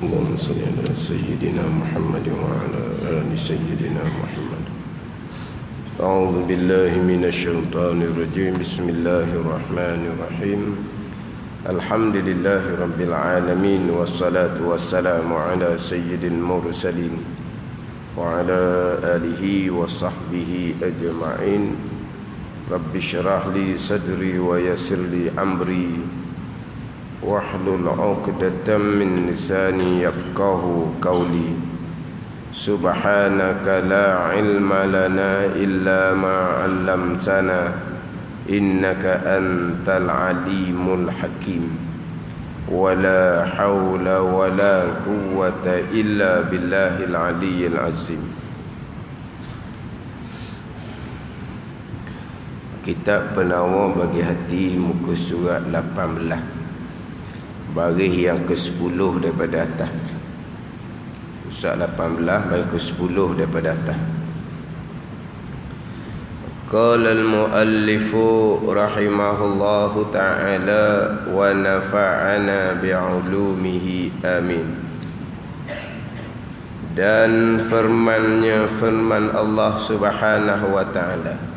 اللهم صل على سيدنا محمد وعلى آل سيدنا محمد. أعوذ بالله من الشيطان الرجيم. بسم الله الرحمن الرحيم. الحمد لله رب العالمين، والصلاة والسلام على سيد المرسلين وعلى آله وصحبه أجمعين. رب اشرح لي صدري ويسر لي أمري واحلل عقدة من لساني يفقه قولي. سبحانك لا علم لنا إلا ما علمتنا إنك أنت العليم الحكيم. ولا حول ولا قوة إلا بالله العلي العظيم. Kitab Penawar bagi hati, muka surat 18, baris yang ke-10 daripada atas. Surat 18 baris ke-10 daripada atas. Qala al-muallifu rahimahullahu ta'ala wa nafa'ana bi'ulumihi amin. Dan firman Allah subhanahu wa ta'ala,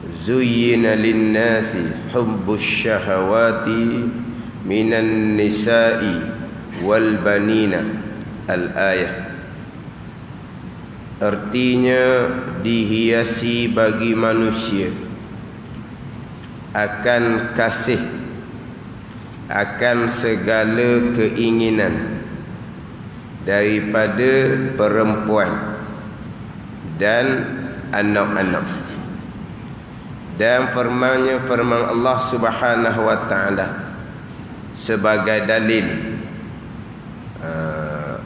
Zuyyina linnasi hubbus syahawati minan nisa'i wal banina. Al-ayah. Artinya, dihiasi bagi manusia akan kasih akan segala keinginan daripada perempuan dan anak-anak. Dan firman Allah subhanahu wa ta'ala sebagai dalil.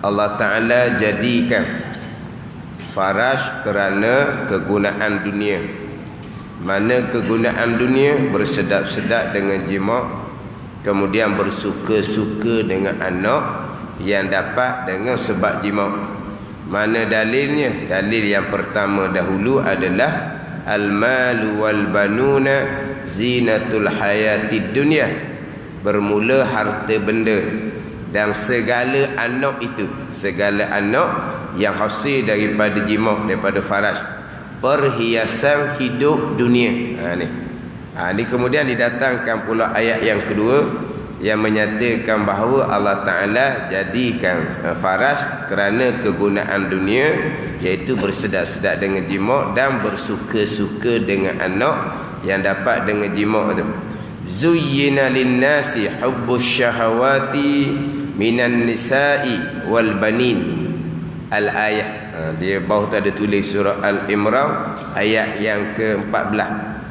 Allah Ta'ala jadikan farash kerana kegunaan dunia. Mana kegunaan dunia? Bersedap-sedap dengan jima', kemudian bersuka-suka dengan anak yang dapat dengan sebab jima'. Mana dalilnya? Dalil yang pertama dahulu adalah al-malu wal banuna zinatul hayatid dunya. Bermula harta benda dan segala anak itu, segala anak yang hasil daripada jima', daripada farash, perhiasan hidup dunia. Ni kemudian didatangkan pula ayat yang kedua yang menyatakan bahawa Allah Ta'ala jadikan farash kerana kegunaan dunia, iaitu bersedap-sedap dengan jima' dan bersuka-suka dengan anak yang dapat dengan jima' itu. Zuyyina linnasi hubbus syahawati minan nisa'i wal banin. Al-ayah. Dia bawah tu ada tulis surah Al-Imran ayat yang ke-14.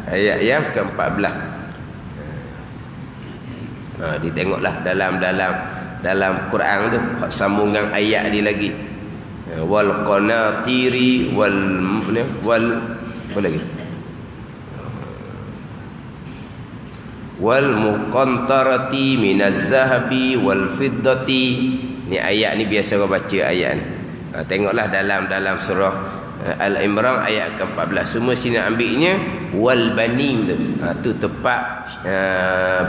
Ayat yang ke-14. Ditengoklah dalam Quran tu sambungan ayat dia lagi. Wal qanatiri wal apa lagi? Wal muqantarati minaz zahabi wal fiddati. Ni ayat ni biasa orang baca ayat ni. Tengoklah dalam surah Al-Imran ayat ke-14. Semua sini ambilnya wal banin tu. Tu tepat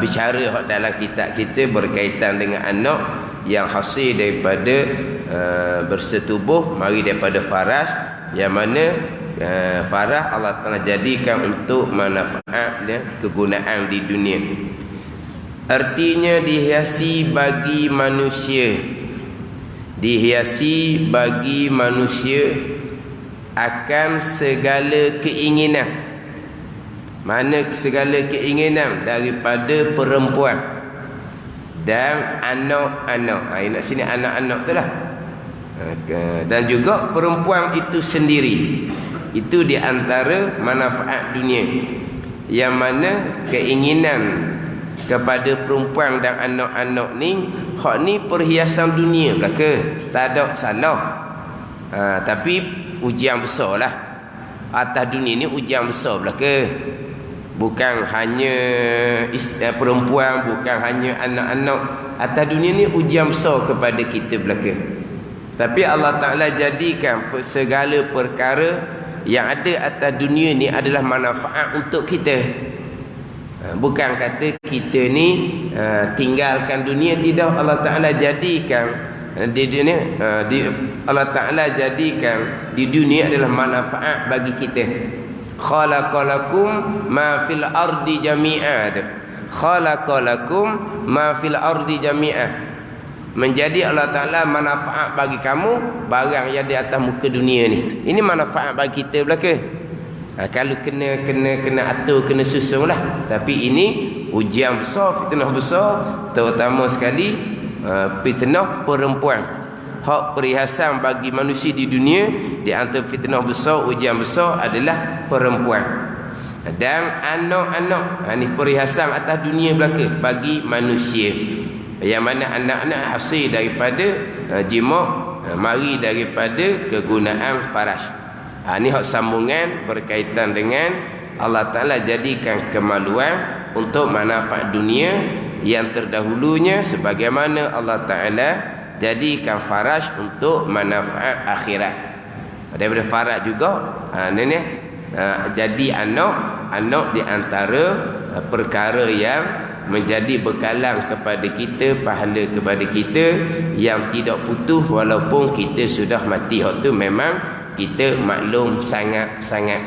bicara dalam kitab kita berkaitan dengan anak yang hasil daripada bersetubuh, mari daripada farash, yang mana farah Allah telah jadikan untuk manfaat kegunaan di dunia. Artinya dihiasi bagi manusia, dihiasi bagi manusia akan segala keinginan. Mana segala keinginan? Daripada perempuan dan anak-anak. Nak sini anak-anak tu lah. Dan juga perempuan itu sendiri. Itu di antara manfaat dunia, yang mana keinginan kepada perempuan dan anak-anak ni, hak ni perhiasan dunia belaka, tak ada salah. Tapi ujian besar lah atas dunia ni, ujian besar belaka. Bukan hanya perempuan, bukan hanya anak-anak. Atas dunia ni ujian besar kepada kita belaka. Tapi Allah Ta'ala jadikan segala perkara yang ada atas dunia ni adalah manfaat untuk kita. Bukan kata kita ni tinggalkan dunia, tidak. Allah Ta'ala jadikan di dunia, Allah Ta'ala jadikan di dunia adalah manfaat bagi kita. Khalaqalakum ma fil ardi jami'a. Khalaqalakum ma fil ardi jami'a. Menjadi Allah Ta'ala manfaat bagi kamu barang yang di atas muka dunia ni. Ini manfaat bagi kita belaka. Kalau kena atur, kena susun lah. Tapi ini ujian besar, fitnah besar, terutama sekali fitnah perempuan. Hak perhiasan bagi manusia di dunia, di antara fitnah besar, ujian besar adalah perempuan dan anak-anak. Ini perhiasan atas dunia belaka bagi manusia, yang mana anak-anak hasil daripada jima', mari daripada kegunaan faraj. Ini hak sambungan berkaitan dengan Allah Ta'ala jadikan kemaluan untuk manfaat dunia yang terdahulunya, sebagaimana Allah Ta'ala jadikan faraj untuk manfaat akhirat. Daripada faraj juga jadi anak di antara perkara yang menjadi bekalan kepada kita, pahala kepada kita yang tidak putus walaupun kita sudah mati. Hak tu memang kita maklum sangat-sangat.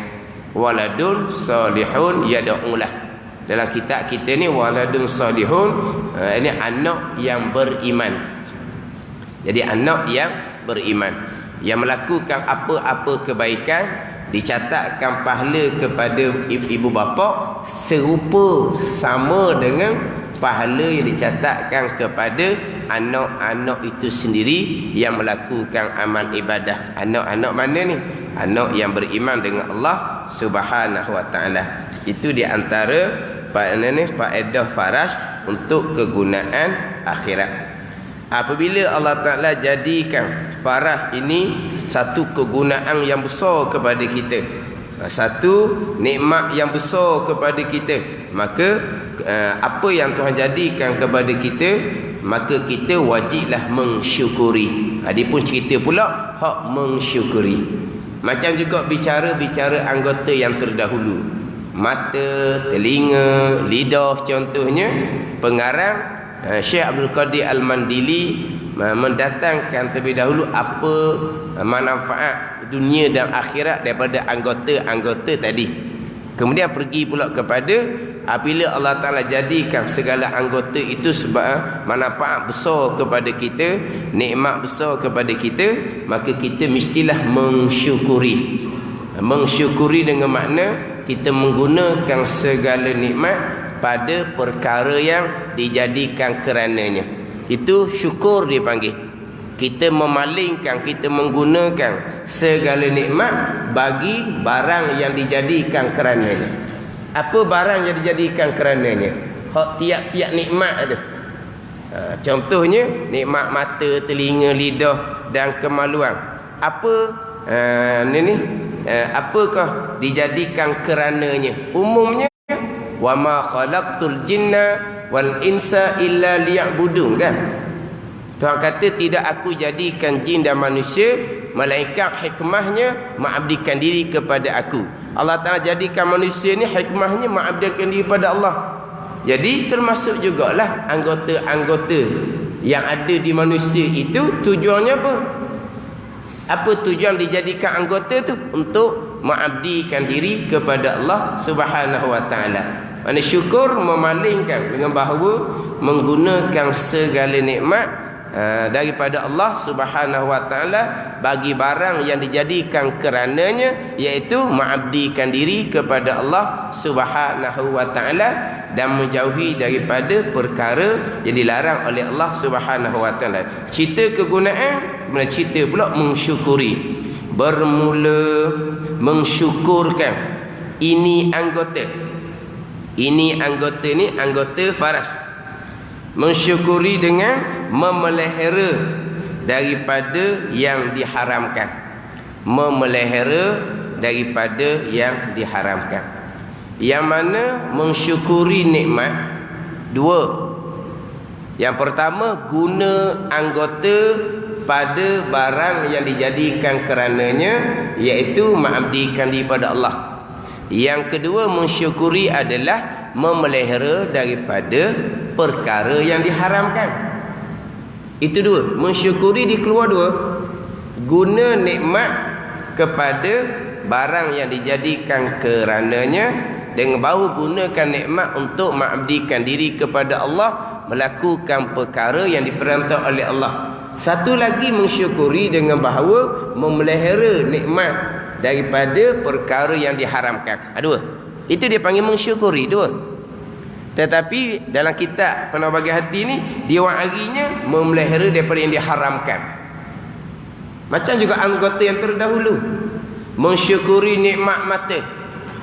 Waladun salihun yad'ulah. Dalam kitab kita ni waladun salihun, ini anak yang beriman. Jadi anak yang beriman, yang melakukan apa-apa kebaikan, dicatatkan pahala kepada ibu bapa serupa sama dengan pahala yang dicatatkan kepada anak-anak itu sendiri yang melakukan amal ibadah. Anak-anak mana ni? Anak yang beriman dengan Allah Subhanahu wa taala. Itu di antara faedah faraj untuk kegunaan akhirat. Apabila Allah Ta'ala jadikan farah ini satu kegunaan yang besar kepada kita, satu nikmat yang besar kepada kita, maka apa yang Tuhan jadikan kepada kita, maka kita wajiblah mensyukuri. Dia pun cerita pula hak mensyukuri. Macam juga bicara anggota yang terdahulu, mata, telinga, lidah contohnya. Pengarang Syekh Abdul Qadir Al-Mandili mendatangkan terlebih dahulu apa manfaat dunia dan akhirat daripada anggota-anggota tadi. Kemudian pergi pula kepada apabila Allah Ta'ala jadikan segala anggota itu sebab manfaat besar kepada kita, nikmat besar kepada kita, maka kita mestilah mensyukuri. Mensyukuri dengan makna kita menggunakan segala nikmat pada perkara yang dijadikan kerananya. Itu syukur dipanggil. Kita memalingkan, kita menggunakan segala nikmat bagi barang yang dijadikan kerananya. Apa barang yang dijadikan kerananya? Hak tiap-tiap nikmat ada. Contohnya nikmat mata, telinga, lidah dan kemaluan. Apakah dijadikan kerananya? Umumnya wa ma khalaqtul jinna wal insa illa liya'budun, kan? Tuhan kata tidak aku jadikan jin dan manusia melainkan hikmahnya mengabdikan diri kepada aku. Allah Ta'ala jadikan manusia ni hikmahnya mengabdikan diri kepada Allah. Jadi termasuk jugalah anggota-anggota yang ada di manusia itu tujuannya apa? Apa tujuan dijadikan anggota tu? Untuk mengabdikan diri kepada Allah Subhanahu wa taala. Mana syukur memalingkan dengan bahawa menggunakan segala nikmat daripada Allah Subhanahu wa taala bagi barang yang dijadikan kerananya, iaitu mengabdikan diri kepada Allah Subhanahu wa taala dan menjauhi daripada perkara yang dilarang oleh Allah Subhanahu wa taala. Cerita kegunaan, kemudian cerita pula mensyukuri. Bermula mensyukurkan ini anggota ni anggota faraj. Mensyukuri dengan memelihara daripada yang diharamkan. Memelihara daripada yang diharamkan. Yang mana mensyukuri nikmat dua. Yang pertama, guna anggota pada barang yang dijadikan kerananya, iaitu mengabdikan diri pada Allah. Yang kedua, mensyukuri adalah memelihara daripada perkara yang diharamkan. Itu dua. Mensyukuri dikeluar dua. Guna nikmat kepada barang yang dijadikan kerananya, dengan bahu gunakan nikmat untuk mengabdikan diri kepada Allah, melakukan perkara yang diperintah oleh Allah. Satu lagi mensyukuri dengan bahawa memelihara nikmat daripada perkara yang diharamkan. Dua. Itu dia panggil mensyukuri, dua. Tetapi dalam kitab Penuh Bagi Hati ni, dia warinya memelihara daripada yang diharamkan. Macam juga anggota yang terdahulu, mensyukuri nikmat mata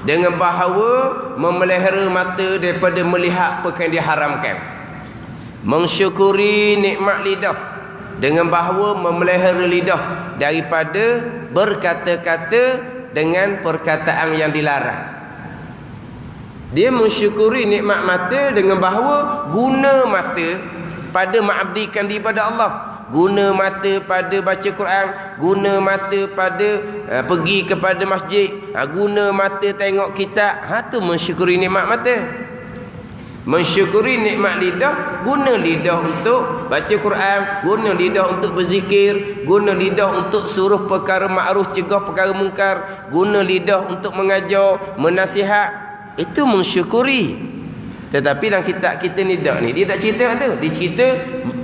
dengan bahawa memelihara mata daripada melihat perkara yang diharamkan. Mensyukuri nikmat lidah dengan bahawa memelihara lidah daripada berkata-kata dengan perkataan yang dilarang. Dia mensyukuri nikmat mata dengan bahawa guna mata pada mengabdikan diri pada Allah. Guna mata pada baca Quran, guna mata pada pergi kepada masjid, guna mata tengok kitab. Tu mensyukuri nikmat mata. Mensyukuri nikmat lidah, guna lidah untuk baca Quran, guna lidah untuk berzikir, guna lidah untuk suruh perkara ma'ruf, cegah perkara mungkar, guna lidah untuk mengajar, menasihat. Itu mensyukuri. Tetapi dalam kitab kita ni dak ni, dia tak cerita tu. Dia cerita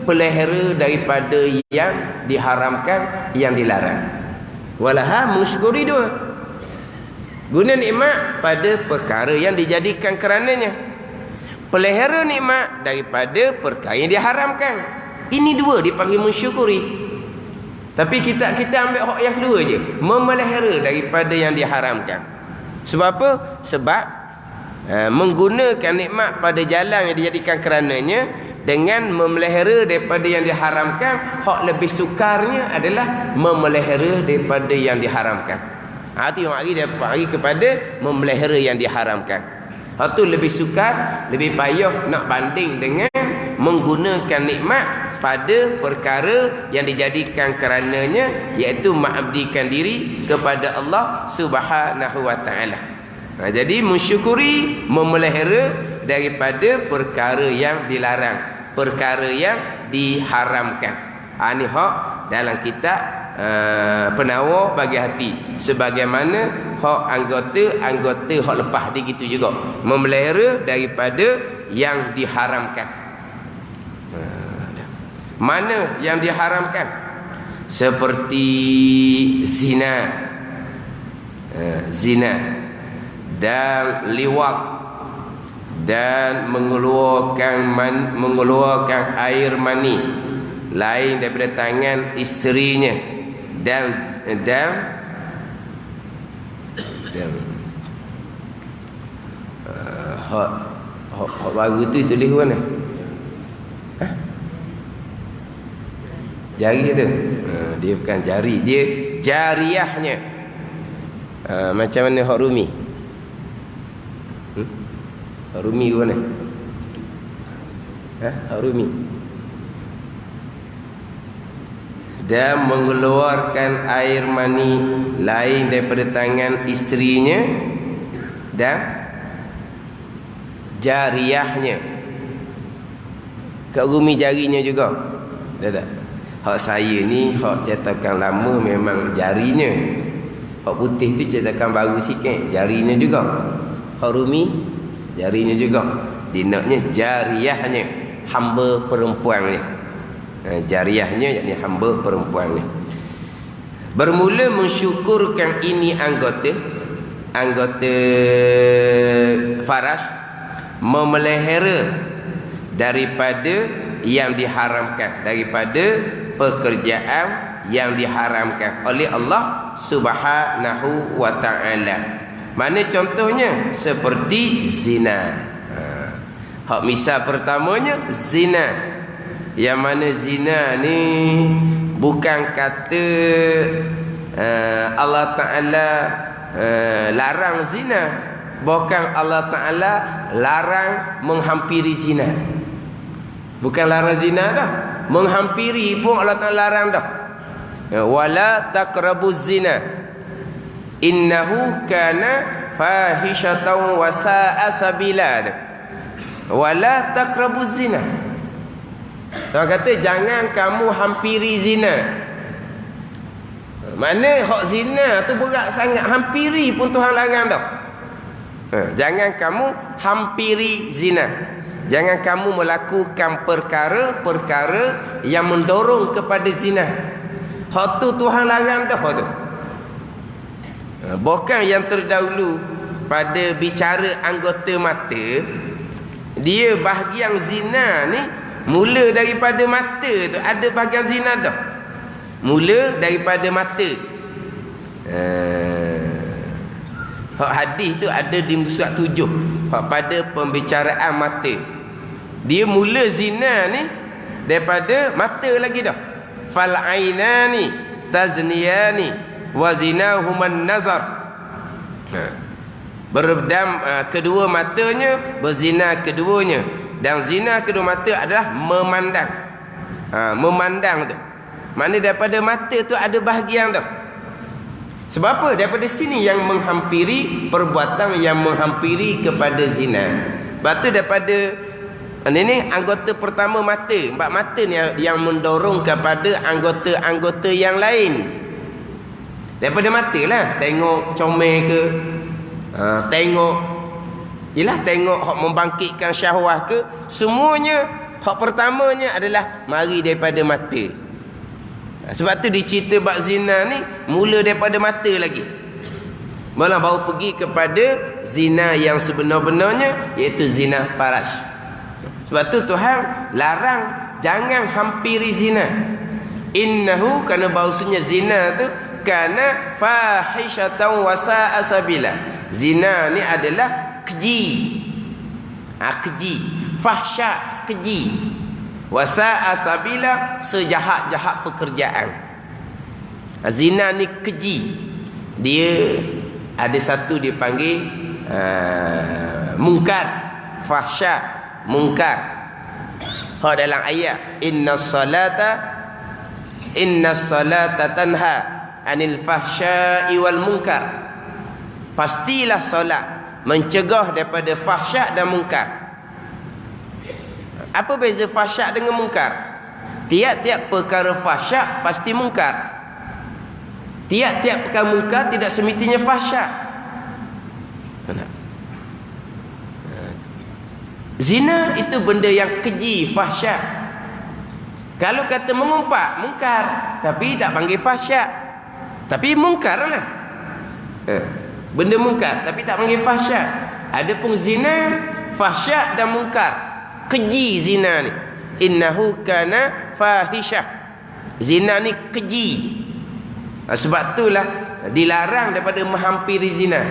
pelihara daripada yang diharamkan, yang dilarang. Walaha mensyukuri dua. Guna nikmat pada perkara yang dijadikan kerananya. Pelihara nikmat daripada perkara yang diharamkan. Ini dua dipanggil mensyukuri. Tapi kita ambil hak yang kedua je, memelihara daripada yang diharamkan. Sebab apa? Sebab menggunakan nikmat pada jalan yang dijadikan kerananya dengan memelihara daripada yang diharamkan, hak lebih sukarnya adalah memelihara daripada yang diharamkan. Itu yang mari kepada memelihara yang diharamkan. Hak tu lebih sukar, lebih payah nak banding dengan menggunakan nikmat pada perkara yang dijadikan kerananya, iaitu mengabdikan diri kepada Allah Subhanahu wa taala. Jadi mensyukuri, memelihara daripada perkara yang dilarang, perkara yang diharamkan. Ini hak dalam kitab Penawar Bagi Hati. Sebagaimana hak anggota hak lepas dia gitu juga, memelihara daripada yang diharamkan. Mana yang diharamkan? Seperti zina, dan liwat, dan mengeluarkan air mani lain daripada tangan isterinya, dan hak baru tu tulis mana? Jari tu. Dia bukan jari, dia jariahnya. Macam mana hak Rumi? Hak Rumi ke mana? Hak Rumi. Dan mengeluarkan air mani lain daripada tangan isterinya, dan jariahnya. Kat Rumi jarinya juga. Tak? Hak saya ni, hak cetakan lama memang jarinya. Hak putih tu cetakan baru sikit, jarinya juga. Hak Rumi, jarinya juga. Dinaknya jariahnya, hamba perempuannya. Jariahnya yakni hamba perempuannya. Bermula mensyukurkan ini anggota faras, memelihara daripada yang diharamkan, daripada pekerjaan yang diharamkan oleh Allah Subhanahu wa taala. Mana contohnya? Seperti zina. Hak misal pertamanya zina. Yang mana zina ni bukan kata Allah Ta'ala larang zina, bukan Allah Ta'ala larang menghampiri zina. Bukan larang zina dah, menghampiri pun Allah Ta'ala larang dah. Wala taqrabuz zina innahu kana fahishatan wa sa'a sabila. Wala taqrabuz zina. Tuhan kata jangan kamu hampiri zina. Mana hak zina tu berat sangat, hampiri pun Tuhan larang dah. Jangan kamu hampiri zina. Jangan kamu melakukan perkara-perkara yang mendorong kepada zina. Hak tu Tuhan larang dah tu. Bukan yang terdahulu pada bicara anggota mata, dia bahagian zina ni mula daripada mata tu, ada bahagian zina dah. Mula daripada mata. Hak hadis tu ada di surat 7 hak pada pembicaraan mata. Dia mula zina ni daripada mata lagi dah. Fal ainani tazniyani wa zinahuman nazar. Berdam kedua matanya berzina keduanya, dan zina kedua mata adalah memandang. Memandang tu. Mana daripada mata tu ada bahagian dah. Sebab apa? Daripada sini yang menghampiri perbuatan yang menghampiri kepada zina. Sebab tu daripada ini anggota pertama mata. Sebab mata ni yang mendorong kepada anggota-anggota yang lain. Daripada mata lah. Tengok comel ke, tengok hak membangkitkan syahwah ke, semuanya hak pertamanya adalah mari daripada mata. Sebab tu dicerita bab zina ni mula daripada mata lagi. Malah baru pergi kepada zina yang sebenar-benarnya, iaitu zina farash. Sebab tu Tuhan larang jangan hampiri zina. Innahu, kerana bahawasanya zina tu kana fahishatan wa sa'a sabila. Zina ni adalah keji. Keji, fahsya, keji. Wasa'a sabila, sejahat-jahat pekerjaan. Zina ni keji. Dia ada satu dipanggil mungkar, fahsya, mungkar. Dalam ayat innas salata tanha anil fahsya'i wal munkar. Pastilah solat mencegah daripada fahsyak dan mungkar. Apa beza fahsyak dengan mungkar? Tiap-tiap perkara fahsyak pasti mungkar. Tiap-tiap perkara mungkar tidak semestinya fahsyak. Zina itu benda yang keji, fahsyak. Kalau kata mengumpat, mungkar, tapi tak panggil fahsyak. Tapi mungkar lah. Benda mungkar tapi tak panggil fahsyak. Adapun zina, fahsyak dan mungkar. Keji zina ni. Innahu kana fahisyah. Zina ni keji. Sebab itulah dilarang daripada menghampiri zina.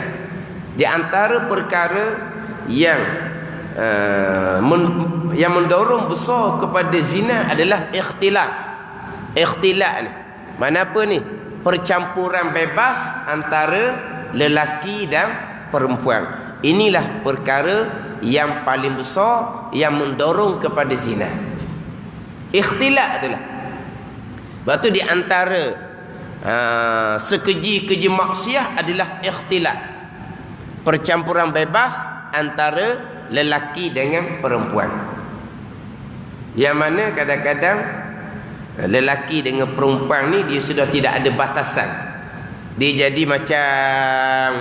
Di antara perkara yang mendorong besar kepada zina adalah ikhtilat. Ikhtilat ni mana apa ni? Percampuran bebas antara lelaki dan perempuan. Inilah perkara yang paling besar yang mendorong kepada zina. Ikhtilat itulah. Sebab tu di antara sekeji-keji maksiat adalah ikhtilat. Percampuran bebas antara lelaki dengan perempuan. Yang mana kadang-kadang lelaki dengan perempuan ni dia sudah tidak ada batasan. Dia jadi macam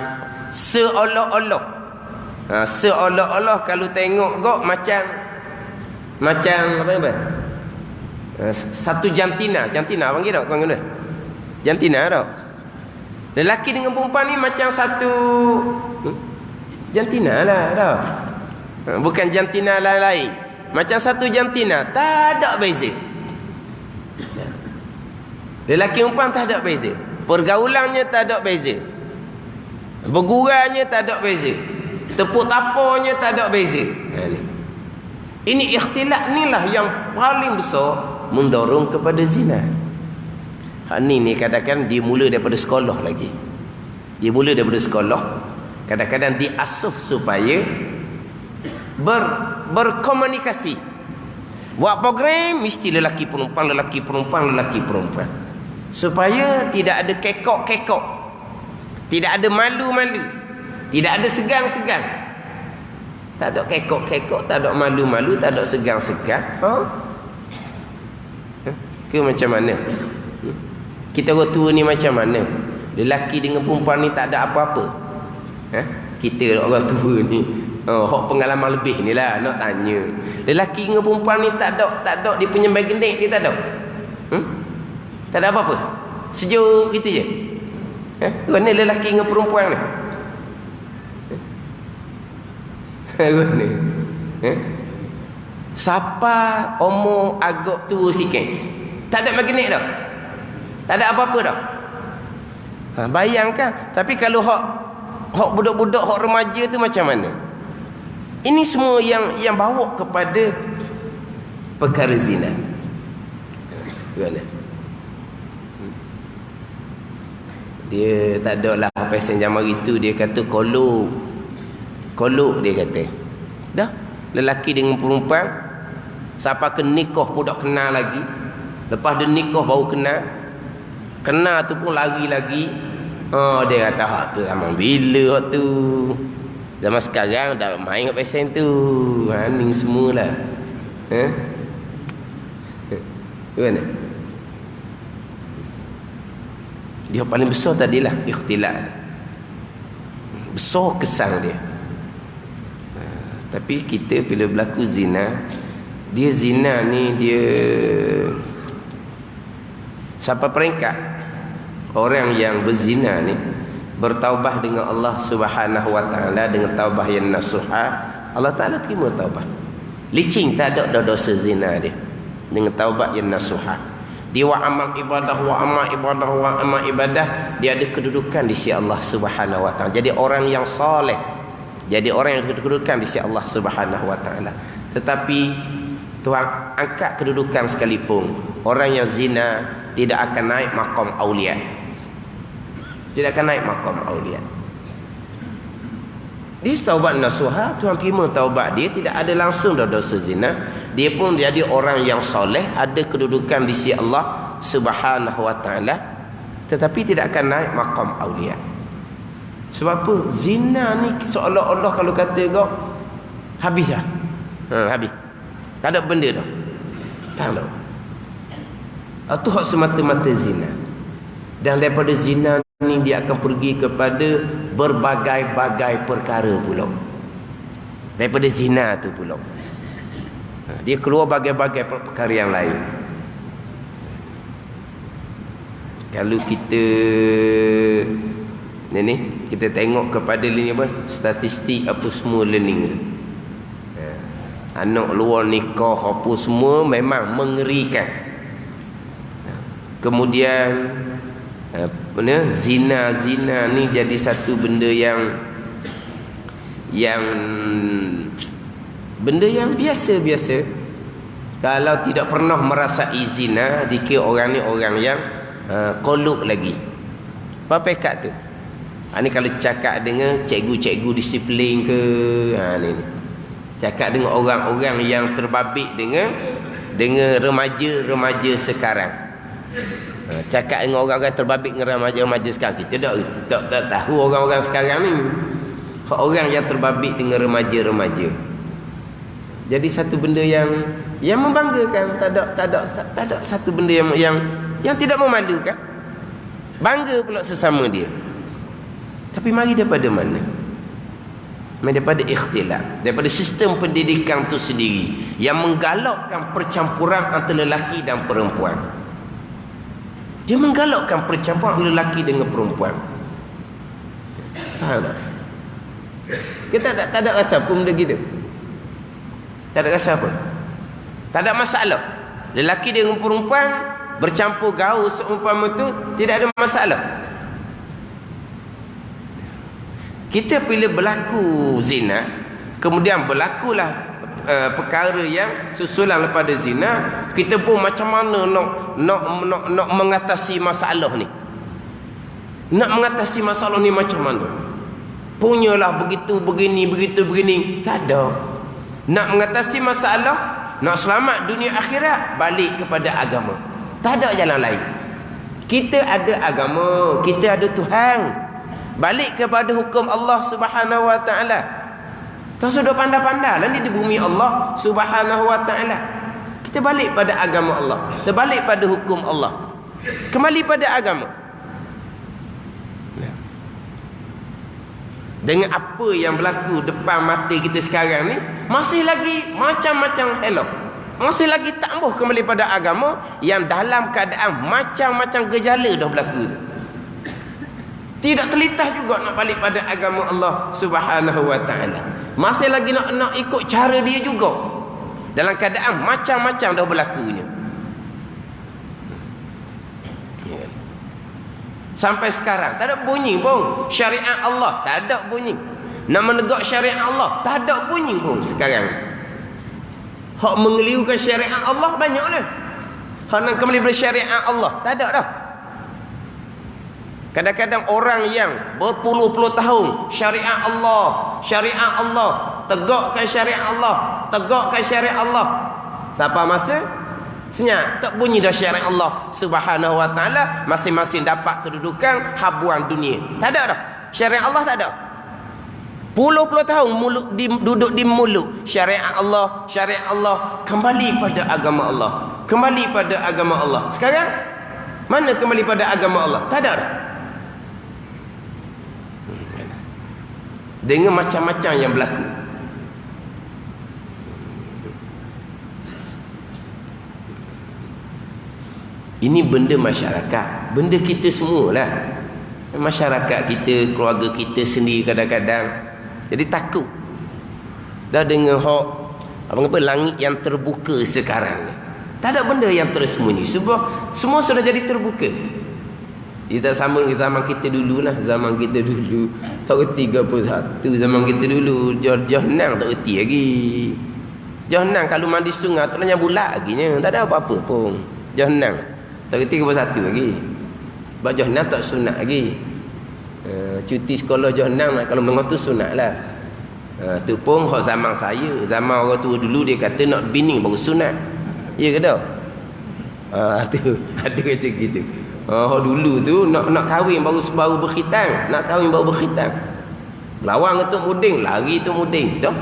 seolah-olah kalau tengok kok macam apa satu jantina panggil tak kau kena jantina tau. Lelaki dengan perempuan ni macam satu jantina lah tau. Bukan jantina lain, macam satu jantina, tak ada beza. Lelaki perempuan tak ada beza. Pergaulannya tak ada beza. Bergurauannya tak ada beza. Tepuk tapornya tak ada beza. Ini ikhtilat inilah yang paling besar mendorong kepada zina. Ni kadang-kadang dia mula daripada sekolah lagi. Dia mula daripada sekolah. Kadang-kadang diasuh supaya berkomunikasi. Buat program mesti lelaki perempuan. Supaya tidak ada kekok-kekok. Tidak ada malu-malu. Tidak ada segan-segan. Tak ada kekok-kekok, tak ada malu-malu, tak ada segan-segan. Ke macam mana? Kita orang tua ni macam mana? Lelaki dengan perempuan ni tak ada apa-apa. Kita orang tua ni, hak pengalaman lebih ni lah nak tanya. Lelaki dengan perempuan ni tak ada dia punya magnet dia tak ada. Tak ada apa-apa. Sejuk gitu je. Mana lelaki dengan perempuan ni? Mana? Siapa umur agak tua sikit, tak ada magnet dah. Tak ada apa-apa dah. Bayangkan. Tapi kalau hak budak-budak, hak remaja tu macam mana? Ini semua yang bawa kepada perkara zina. Gimana? Dia tak ada lah pasal zaman itu. Dia kata kolok dia kata. Dah, lelaki dengan perempuan siapa ke nikah pun tak kenal lagi. Lepas dia nikah baru kenal tu pun lari lagi. Dia kata hak tu zaman bila hak tu. Zaman sekarang dah main kat pasal tu. Ni semualah. Gimana? Dia paling besar tadilah ikhtilat. Besar kesan dia. Tapi kita bila berlaku zina, dia zina ni dia sampai peringkat orang yang berzina ni bertaubah dengan Allah Subhanahu wa taala dengan taubah yang nasuha, Allah Taala terima taubah. Licin tak ada dosa zina dia dengan taubat yang nasuha. Dia wa amal ibadah, dia ada kedudukan di sisi Allah Subhanahu wa taala. Jadi orang yang soleh, jadi orang yang ada kedudukan di sisi Allah Subhanahu wa taala. Tetapi Tuhan angkat kedudukan sekalipun, orang yang zina tidak akan naik maqam aulia. Tidak akan naik maqam aulia. Dia taubat nasuha, Tuhan terima taubat dia, tidak ada langsung dosa zina. Dia pun jadi orang yang soleh, ada kedudukan di sisi Allah Subhanahu wa taala, tetapi tidak akan naik maqam aulia. Sebab apa? Zina ni seolah-olah kalau kata kau habis dah. Habis. Tak ada benda dah. Tak ada. Itu hak semata-mata zina. Dan daripada zina ni dia akan pergi kepada berbagai-bagai perkara pula. Daripada zina tu pula. Dia keluar bagai-bagai perkara yang lain. Kalau kita ni kita tengok kepada lini apa? Statistik apa semua learning tu. Anak luar nikah apa semua memang mengerikan. Kemudian zina ni jadi satu benda yang benda yang biasa-biasa. Kalau tidak pernah merasai zina, dikira orang ni orang yang kolok lagi. Apa pekat tu? Ni kalau cakap dengan cikgu-cikgu disiplin ke, ni. Cakap dengan orang-orang yang terbabit dengan remaja-remaja sekarang. Cakap dengan orang-orang terbabit dengan remaja-remaja sekarang. Kita tak tahu orang-orang sekarang ni. Orang yang terbabit dengan remaja-remaja. Jadi satu benda yang membanggakan. Tak ada satu benda yang tidak memalukan. Bangga pula sesama dia. Tapi mari daripada mana? Mari daripada ikhtilaf, daripada sistem pendidikan itu sendiri yang menggalakkan percampuran antara lelaki dan perempuan. Dia menggalakkan percampuran lelaki dengan perempuan. Faham tak? Kita tak ada rasa pun benda gitu. Tak ada rasa apa. Tak ada masalah. Lelaki dengan perempuan bercampur gaul seumpama tu tidak ada masalah. Kita bila berlaku zina, kemudian berlakulah perkara yang susulan daripada zina, kita pun macam mana nak mengatasi masalah ni. Nak mengatasi masalah ni macam mana? Punyalah begitu begini. Tak ada. Nak mengatasi masalah, nak selamat dunia akhirat, balik kepada agama. Tak ada jalan lain. Kita ada agama, kita ada Tuhan. Balik kepada hukum Allah Subhanahu wa taala. Tak sudah pandai-pandai lah ni di bumi Allah Subhanahu wa ta'ala. Kita balik pada agama Allah. Kita balik pada hukum Allah. Kembali pada agama. Dengan apa yang berlaku depan mata kita sekarang ni, masih lagi macam-macam hello. Masih lagi tak ambuh kembali pada agama yang dalam keadaan macam-macam gejala dah berlaku tu. Tidak terlintas juga nak balik pada agama Allah Subhanahu wa ta'ala. Masih lagi nak ikut cara dia juga. Dalam keadaan macam-macam dah berlakunya. Sampai sekarang tak ada bunyi pun syariat Allah, tak ada bunyi. Nak menegak syariat Allah, tak ada bunyi pun sekarang. Hak mengelirukan syariat Allah banyak lah. Hak nak kembali pada syariat Allah, tak ada dah. Kadang-kadang orang yang berpuluh-puluh tahun syariat Allah, tegakkan syariat Allah, tegakkan syariat Allah. Sampai masa senyap, tak bunyi dah syariat Allah Subhanahu wa ta'ala, masing-masing dapat kedudukan habuan dunia. Tak ada dah. Syariat Allah tak ada. Puluh-puluh tahun duduk di mulut syariat Allah, kembali pada agama Allah. Kembali pada agama Allah. Sekarang mana kembali pada agama Allah? Tak ada dah. Dengan macam-macam yang berlaku. Ini benda masyarakat, benda kita semualah. Masyarakat kita, keluarga kita sendiri kadang-kadang jadi takut dah dengan hak apa langit yang terbuka sekarang ni. Tak ada benda yang tersembunyi. Sebab semua sudah jadi terbuka. Kita sama dengan zaman kita dulu lah. Zaman kita dulu tak reti 31. Zaman kita dulu Johannang tak reti lagi. Johannang kalau mandi sungai ternyata bulat lagi nya. Tak ada apa-apa pun. Johannang tak reti 31 lagi. Sebab Johannang tak sunat lagi. Cuti sekolah Johannang kalau mendengar tu sunat lah. Tu pun hak zaman saya. Zaman orang tua dulu dia kata nak bini baru sunat. Ya ke tak? Tu ada macam gitu. Dulu tu nak kahwin baru berkhitan, nak kahwin baru berkhitan. Lawang tu muding, lari tu muding, dah.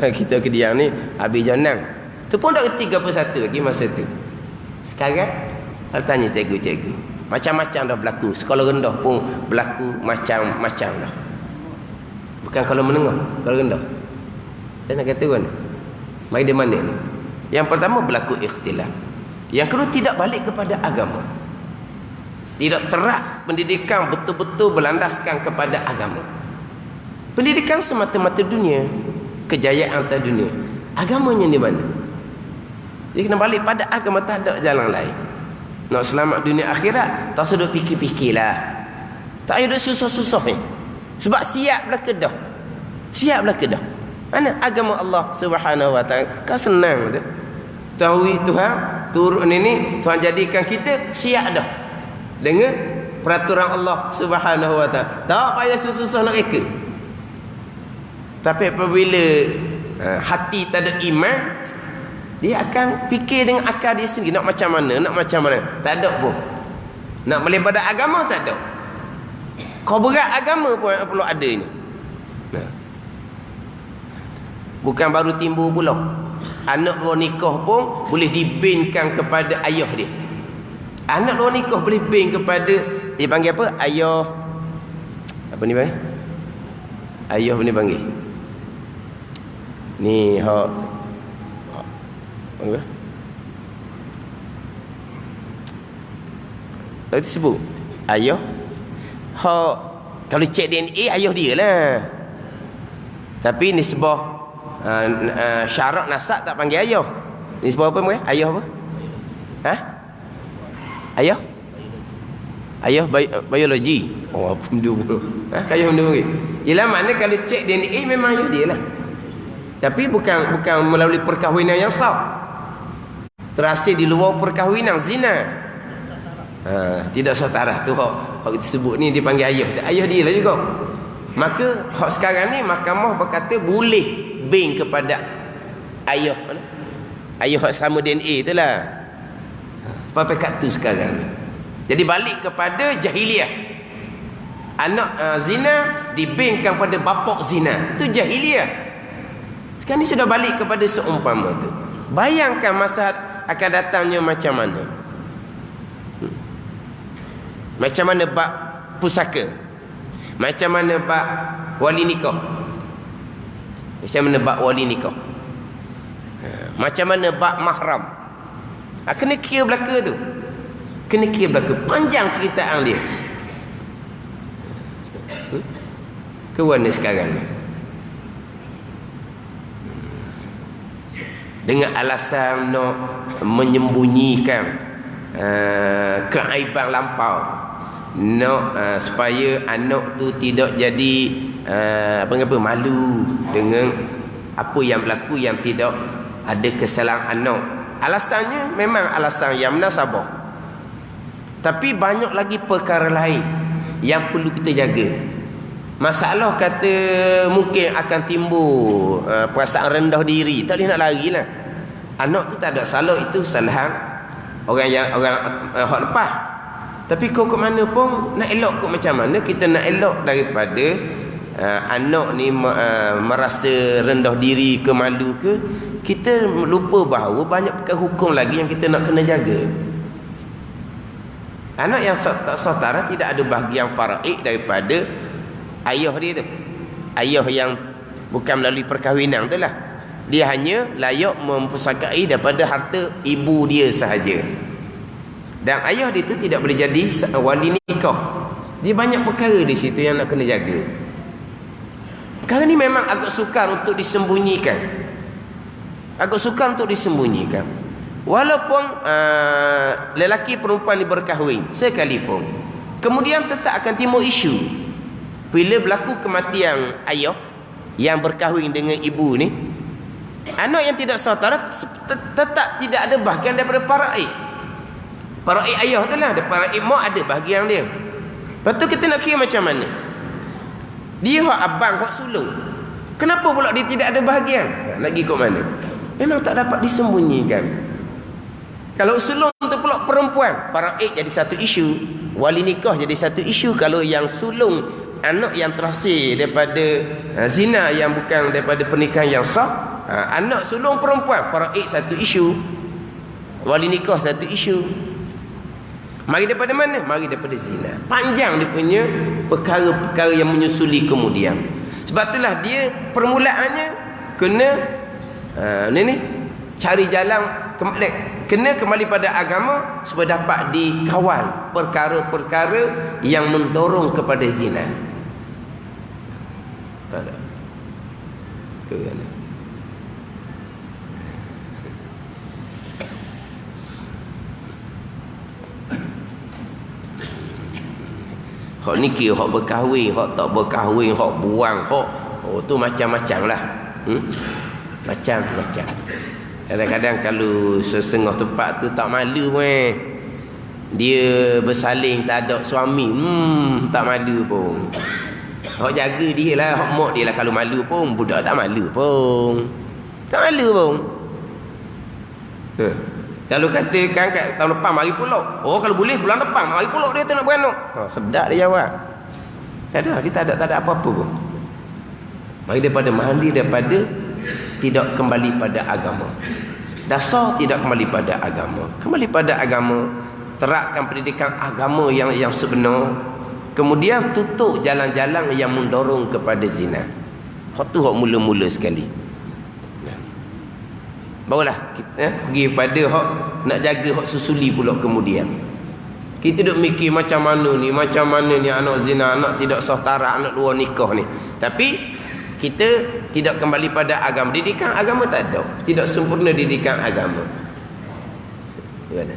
Kita ke Diang ni habis Johannang. Tu pun dah 31 lagi masa tu. Sekarang kalau tanya cikgu-cikgu, macam-macam dah berlaku. Sekolah rendah pun berlaku macam-macam dah. Bukan kalau menengah, kalau rendah. Dan nak kata mana? Mai di mana ni? Yang pertama berlaku ikhtilaf. Yang kedua tidak balik kepada agama. Tidak terak pendidikan betul-betul berlandaskan kepada agama. Pendidikan semata-mata dunia, kejayaan atas dunia. Agamanya di mana? Dia kena balik pada agama, tak ada jalan lain. Nak selamat dunia akhirat, tak usah duk fikir-fikirlah. Tak payah duk susah-susah ni. Sebab siap belah kedah. Siap belah kedah. Mana agama Allah Subhanahu wa ta'ala? Kan senang tu. Tauhid Tuhan turun ini, Tuhan jadikan kita siap dah dengan peraturan Allah Subhanahu wa ta'ala. Tak payah susah-susah nak reka. Tapi apabila hati tak ada iman, dia akan fikir dengan akal dia sendiri nak macam mana. Tak ada pun. Nak melebar agama tak ada. Kau berat agama pun perlu adanya. Bukan baru timbul pula. Anak luar nikah pun boleh dibinkan kepada ayah dia. Anak luar nikah boleh bin kepada, dia panggil apa? Ayah. Apa ni panggil? Ayah apa ni panggil? Ni hak apa? Tak disebut. Ayah. Hak kalau cek DNA ayah dia lah. Tapi nisbah syarat nasab tak panggil ayah. Ni sebab apa panggil? Ayah apa? Ayah? Ayah biologi. Oh, apa benda pula? Ayah benda panggil. Ialah makna kalau cek DNA memang ayah dia lah. Tapi bukan melalui perkahwinan yang sah. Terhasil di luar perkahwinan, zina. Tidak setara tu hak kita sebut ni dia panggil ayah. Ayah dia lah juga. Maka hak sekarang ni mahkamah berkata boleh bin kepada ayah mana? Ayah sama DNA itulah. Apa kat tu sekarang ni. Jadi balik kepada jahiliah. Anak zina dibengkan pada bapak zina. Itu jahiliah. Sekarang ni sudah balik kepada seumpama tu. Bayangkan masa akan datangnya macam mana. Macam mana bab pusaka, macam mana bab wali nikah, macam mana bab wali nikah, macam mana bab mahram. Kena kira belaka tu. Kena kira belaka. Panjang ceritaan dia. Ke mana sekarang ni? Dengan alasan nak menyembunyikan keaiban lampau, nak supaya anak tu tidak jadi apa malu dengan apa yang berlaku, yang tidak ada kesalahan anak. Alasannya memang alasan yang menasabah, tapi banyak lagi perkara lain yang perlu kita jaga. Masalah kata mungkin akan timbul perasaan rendah diri, tak boleh nak lari lah. Anak tu tak ada salah, itu kesalahan orang hak lepas. Tapi kau ke mana pun nak elok kau macam mana, kita nak elok daripada anak ni merasa rendah diri ke malu ke, kita lupa bahawa banyak perkara hukum lagi yang kita nak kena jaga. Anak yang saudara tidak ada bahagian faraid daripada ayah dia tu. Ayah yang bukan melalui perkahwinan tu lah. Dia hanya layak mempusakai daripada harta ibu dia sahaja. Dan ayah dia tu tidak boleh jadi wali nikah. Dia banyak perkara di situ yang nak kena jaga. Perkara ni memang agak sukar untuk disembunyikan. Agak sukar untuk disembunyikan. Walaupun lelaki perempuan ni berkahwin sekalipun, kemudian tetap akan timbul isu. Bila berlaku kematian ayah yang berkahwin dengan ibu ni, anak yang tidak saudara tetap tidak ada bahagian daripada faraid. Faraid ayah tu lah, faraid mak ada bahagian dia. Lepas tu kita nak kira macam mana? Dia hak abang, hak sulung, kenapa pula dia tidak ada bahagian? Nak pergi ke mana? Memang tak dapat disembunyikan. Kalau sulung tu pula perempuan, faraid jadi satu isu, wali nikah jadi satu isu. Kalau yang sulung anak yang terhasil daripada zina yang bukan daripada pernikahan yang sah, anak sulung perempuan, faraid satu isu, wali nikah satu isu. Mari daripada mana? Mari daripada zina. Panjang dia punya perkara-perkara yang menyusuli kemudian. Sebab itulah dia permulaannya kena ni cari jalan kena kembali pada agama supaya dapat dikawal perkara-perkara yang mendorong kepada zina. Hak nikah, hak berkahwin, hak tak berkahwin, hak buang, hak tu macam-macam lah. Macam-macam. Kadang-kadang kalau setengah tempat tu tak malu pun, dia bersalin tak ada suami, tak malu pun. Hak jaga dia lah, hak mak dia lah. Kalau malu pun, budak tak malu pun. Tak malu pun. Kalau katakan kat tahun depan mari pulak, oh kalau boleh bulan depan mari pulak dia tu nak beranak. Sedap dia jawab. Tak ada, dia tak ada apa-apa pun. Mari daripada mandi, daripada tidak kembali pada agama. Dasar tidak kembali pada agama. Kembali pada agama, terapkan pendidikan agama yang sebenar. Kemudian tutup jalan-jalan yang mendorong kepada zina. Hak tu hak mula-mula sekali. Barulah kita pergi pada hak nak jaga hak susuli pula kemudian. Kita duk mikir macam mana ni anak zina, anak tidak sah tarak, anak luar nikah ni. Tapi kita tidak kembali pada agama. Didikan agama tak ada. Tidak sempurna didikan agama. Gimana?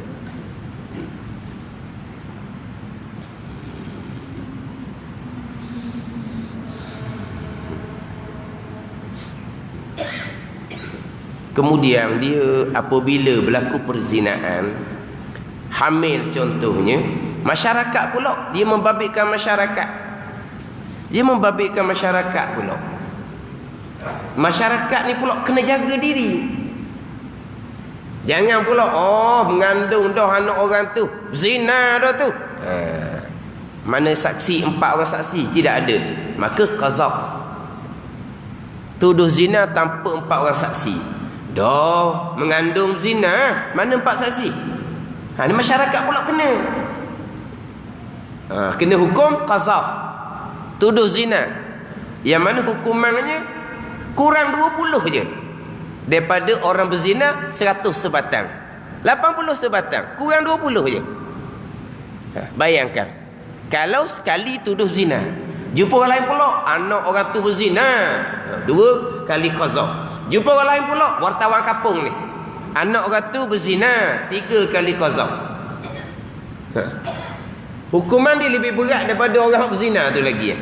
Kemudian dia apabila berlaku perzinaan, hamil contohnya, masyarakat pula dia membabitkan masyarakat. Dia membabitkan masyarakat pula. Masyarakat ni pula kena jaga diri. Jangan pula mengandung dah anak orang tu, zina dah tu. Mana saksi 4 orang saksi? Tidak ada. Maka qazaf. Tuduh zina tanpa 4 orang saksi. Dah mengandung zina, mana 4 saksi? Ni masyarakat pula kena. Kena hukum qazaf. Tuduh zina. Yang mana hukumannya kurang 20 je. Daripada orang berzina 100 sebatang. 80 sebatang. Kurang 20 je. Bayangkan. Kalau sekali tuduh zina, jumpa orang lain pula, anak orang tu berzina, 2 kali qazaf. Jumpa orang lain pula, wartawan kampung ni, anak orang tu berzina, 3 kali qazaf. Hukuman dia lebih berat daripada orang berzina tu lagi.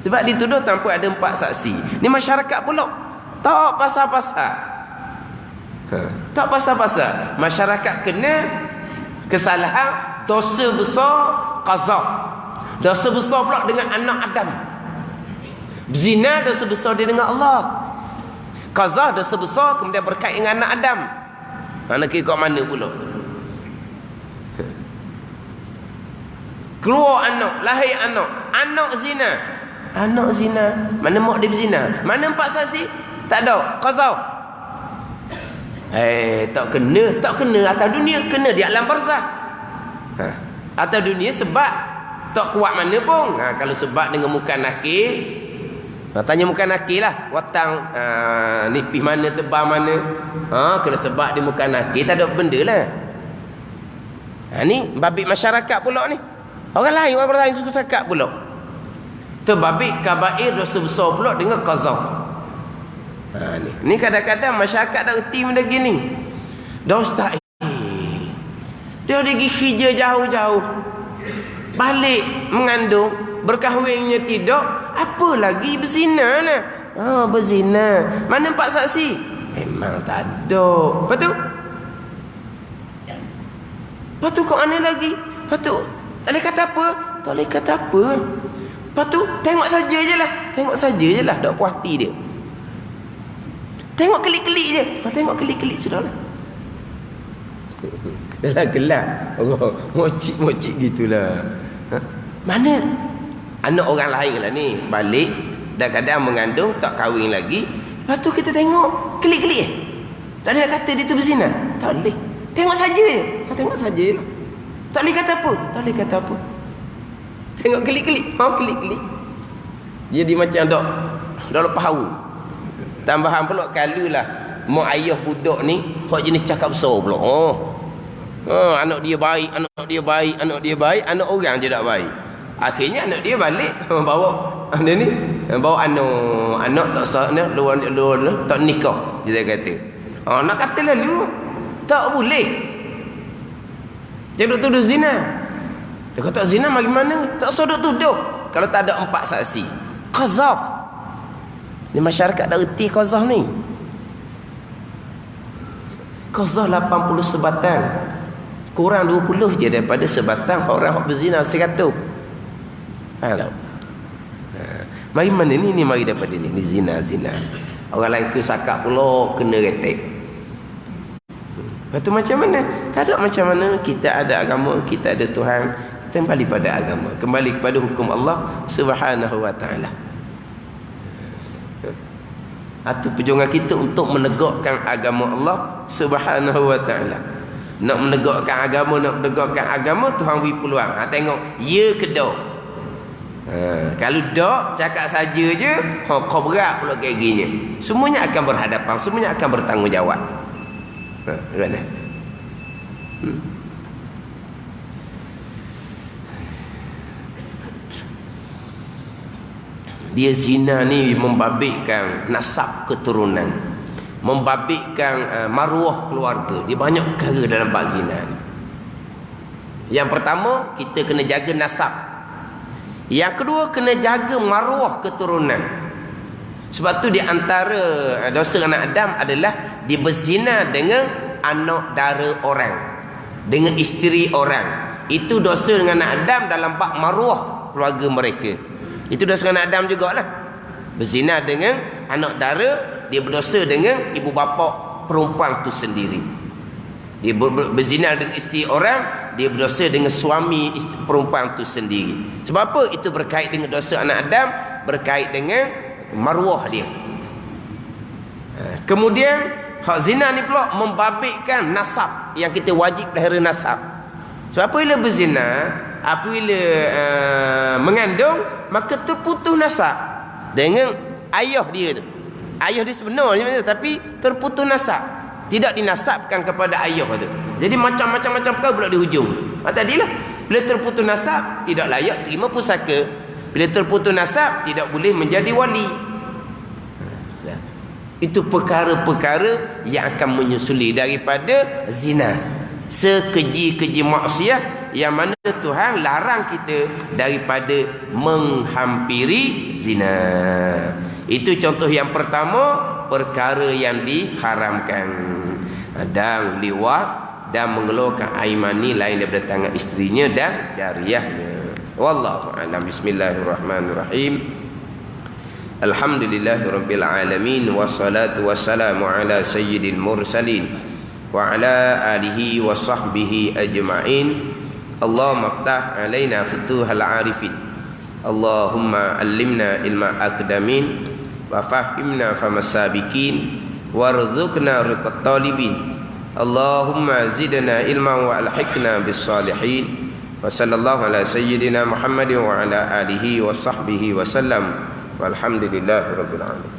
Sebab dituduh tanpa ada 4 saksi. Ni masyarakat pula tak pasal-pasal. Tak pasal-pasal. Masyarakat kena kesalahan, dosa besar, qazaf. Dosa besar pula dengan anak Adam. Zina dosa besar dia dengan Allah. Qazaf dosa besar kemudian berkait dengan anak Adam. Mana kira mana pula? Keluar anak, lahir anak, anak zina. Anak zina. Mana mak dia berzina? Mana 4 saksi? Tak ada. Qazaf. Tak kena atas dunia, kena di alam barzah. Atas dunia sebab tak kuat mana pun. Kalau sebab dengan muka nakir, tanya muka nakir lah, watang nipis mana, tebal mana, kena sebab di muka nakir, tak ada benda lah. Ni babit masyarakat pula ni. Orang lain suka cakap pula. Terbabit kabair dosa besar pula dengan qazaf. Ni kadang-kadang masyarakat dah erti benda gini. Dah ustaz, dia pergi kerja jauh-jauh, balik mengandung, berkahwinnya tidak, apa lagi berzina lah. Berzina. Mana 4 saksi? Memang tak ada. Lepas tu kau aneh lagi. Lepas tu tak boleh kata apa. Tak boleh kata apa. Lepas tu tengok saja je lah. Tengok saja je lah. Tak puas hati dia. Tengok kelik-kelik je. Tengok kelik-kelik sudah lah. Dah gelap. Mocik-mocik gitulah. Mana anak orang lain lah ni, balik dah kadang mengandung, tak kahwin lagi. Lepas tu kita tengok kelik-kelik. Tak ada nak kata dia tu berzina. Tak boleh. Tengok saja je. Tengok saja je lah. Tak boleh kata apa. Tak boleh kata apa. Tengok kelik-kelik. Kelik-kelik. Jadi macam dah lepas hawa. Tambahan pula kalulah mak ayah budak ni hak jenis cakap besar pula. Anak dia baik, anak dia baik, anak dia baik, anak orang je tak baik. Akhirnya anak dia balik bawa dia ni, bawa anak tak sah ni, luar tak nikah dia kata. Nak kata lalu tak boleh. Dia duk tuduh zina. Dia kata zina bagaimana? Tak usah duk tuduh kalau tak ada 4 saksi. Qazaf. Ni masyarakat dah erti qazaf ni. Qazaf 80 sebatang. Kurang 20 je daripada sebatang orang yang berzina 100. Mari mana ni mari daripada ni zina. Orang lain ke sakak pula kena retek. Lepas tu macam mana? Tak ada macam mana. Kita ada agama, kita ada Tuhan, kita kembali pada agama, kembali kepada hukum Allah Subhanahu wa taala. Itu perjuangan kita untuk menegakkan agama Allah Subhanahu wa taala. Nak menegakkan agama, Tuhan beri peluang. Tengok ya ke dak. Kalau dak cakap saja je, kau berat pula gaginya. Semuanya akan berhadapan, semuanya akan bertanggungjawab. Mana? Dia zina ni membabitkan nasab keturunan, membabitkan maruah keluarga. Dia banyak perkara dalam bab zina ni. Yang pertama, kita kena jaga nasab. Yang kedua, kena jaga maruah keturunan. Sebab tu di antara dosa anak Adam adalah dia berzina dengan anak dara orang, dengan isteri orang. Itu dosa dengan anak Adam dalam bab maruah keluarga mereka. Itu dosa anak Adam jugalah. Berzina dengan anak dara, dia berdosa dengan ibu bapa perempuan tu sendiri. Dia berzina dengan isteri orang, dia berdosa dengan suami perempuan itu sendiri. Sebab apa? Itu berkait dengan dosa anak Adam, berkait dengan maruah dia. Kemudian hak zina ni pula membabitkan nasab, yang kita wajib pelihara nasab. Sebab apabila berzina, apabila mengandung, maka terputus nasab dengan ayah dia tu. Ayah dia sebenarnya, tapi terputus nasab, tidak dinasabkan kepada ayah tu. Jadi macam-macam perkara pula di hujung. Tadilah bila terputus nasab tidak layak terima pusaka. Bila terputus nasab tidak boleh menjadi wali. Itu perkara-perkara yang akan menyusuli daripada zina. Sekeji-keji maksiat yang mana Tuhan larang kita daripada menghampiri zina. Itu contoh yang pertama, perkara yang diharamkan. Dan liwat dan mengeluarkan air mani lain daripada tangan isterinya dan jariahnya. Wallahu a'lam. Bismillahirrahmanirrahim. Alhamdulillahirabbil alamin, wassalatu wassalamu ala sayyidil mursalin wa ala alihi wa sahbihi ajma'in. Allahumma ftah alaina futuhal arifin, Allahumma allimna ilma aqdamin wa fahimna famasabikin warzuqna riqat talibin. Allahumma zidna ilman wa alhiqna bis salihin. Wa sallallahu ala sayyidina Muhammadin wa ala alihi wa sahbihi wa sallam. Walhamdulillahi rabbil alamin.